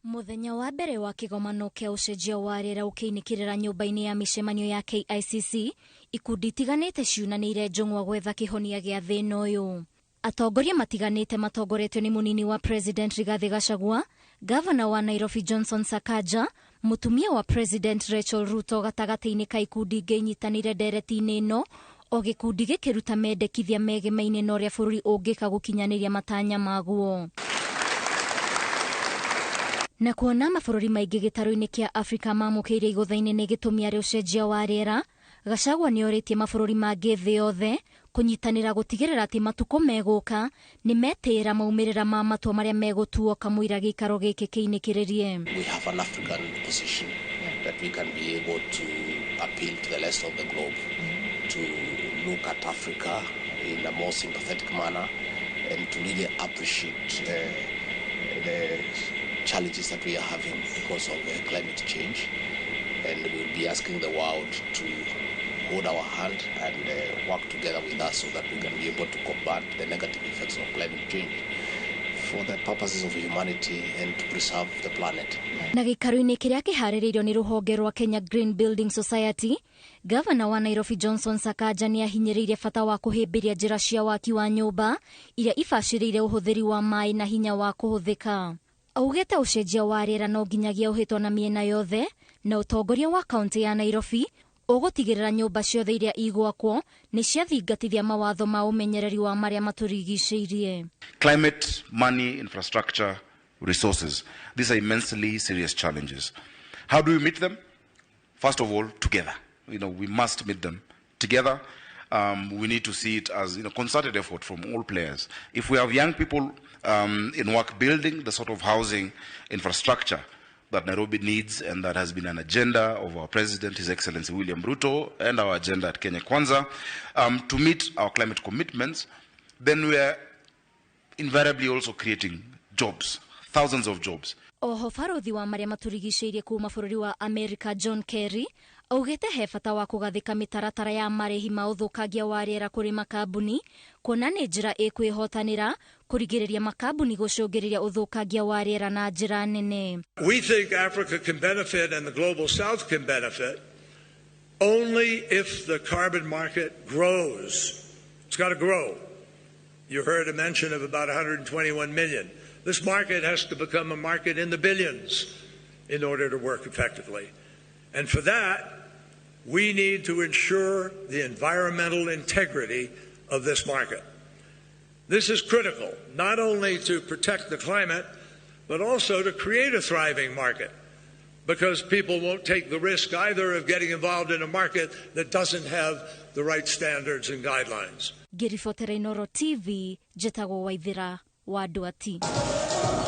Muthenya wa mbere wa kĩgomano kĩa ũcenjia wa rĩera ũkĩinĩkĩrĩra nyũmba-inĩ ya mĩcemanio ya KICC, ikundi itiganĩte ciunanĩire njũng'wa gwetha kĩhonia gĩa thĩna ũyũ. Atongoria matiganĩte matongoretio nĩ mũnini wa President Rigathi Gachagua, Gavana wa Nairobi Johnson Sakaja, mũtumia wa President Rachel Ruto gatagatĩ-inĩ ka ikundi ingĩ inyitanĩire ndereti-inĩ ĩno, o gĩkundi gĩkĩruta mendekithia megemaine na ũrĩa bũrũri ũngĩka gũkinyanĩria matanya maguo. Na kuona mabũrũri maingĩ gĩtarũ-inĩ kĩa Afrika mamũkĩire igũtha-inĩ nĩ gĩtũmi arĩ ũcenjia wa rĩera, Gachagua nĩorĩtie mabũrũri mangĩ thĩ yothe kũnyitanĩra gũtigĩrĩra atĩ matukũ megũka nĩ metĩĩra maumĩrĩra ma matua marĩa megũtuo kamũira gĩikaro gĩkĩ kĩinĩkĩrĩrie. We have an African position that we can be able to appeal to the rest of the globe to look at Africa in a more sympathetic manner and to really appreciate the challenges that we are having because of climate change, and we'll be asking the world to hold our hand and work together with us so that we can be able to combat the negative effects of climate change for the purposes of humanity and to preserve the planet. Na gĩikaro-inĩ kĩrĩa kĩharĩrĩirio nĩ rũhonge rwa Kenya Green Building Society, Gavana wa Nairobi Johnson Sakaja nĩ ahinyĩrĩirie bata wa kũhĩmbĩria njĩra cia waki wa nyũmba iria ibacĩrĩire ũhũthĩri wa maĩ na hinya wa kũhũthĩka. Augĩte ũcenjia wa rĩera no nginyagia ũhĩtwo na mĩena yothe, na ũtongoria wa kaunti ya Nairobi ũgũtigĩrĩra nyũmba ciothe iria igwakwo nĩ ciathingatithia mawatho ma ũmenyereri wa marĩa matũrigicĩirie. Climate, money, infrastructure, resources. These are immensely serious challenges. How do we meet them? First of all, together. We must meet them together. We need to see it as concerted effort from all players. If we have young people in work building the sort of housing infrastructure that Nairobi needs, and that has been an agenda of our President, His Excellency William Ruto, and our agenda at Kenya Kwanza, to meet our climate commitments, then we are invariably also creating jobs, thousands of jobs. Oho barothi wa marĩa matũrigicĩirie kuma bũrũri wa America John Kerry augĩte he bata wa kũgathĩka mĩtaratara ya marĩhi ma ũthũkangia wa rĩera kũrĩ makambuni, kuona nĩ njĩra ĩkwĩhotanĩra kũrigĩrĩria makambuni gũcũngĩrĩria ũthũkangia wa rĩera na njĩra nene. We think Africa can benefit and the global south can benefit only if the carbon market grows. It's got to grow. You heard a mention of about 121 million. This market has to become a market in the billions in order to work effectively. And for that, we need to ensure the environmental integrity of this market. This is critical, not only to protect the climate, but also to create a thriving market, because people won't take the risk either of getting involved in a market that doesn't have the right standards and guidelines. Ngĩribotera Inooro TV, njĩtagwo Waithĩra wa Ndwati.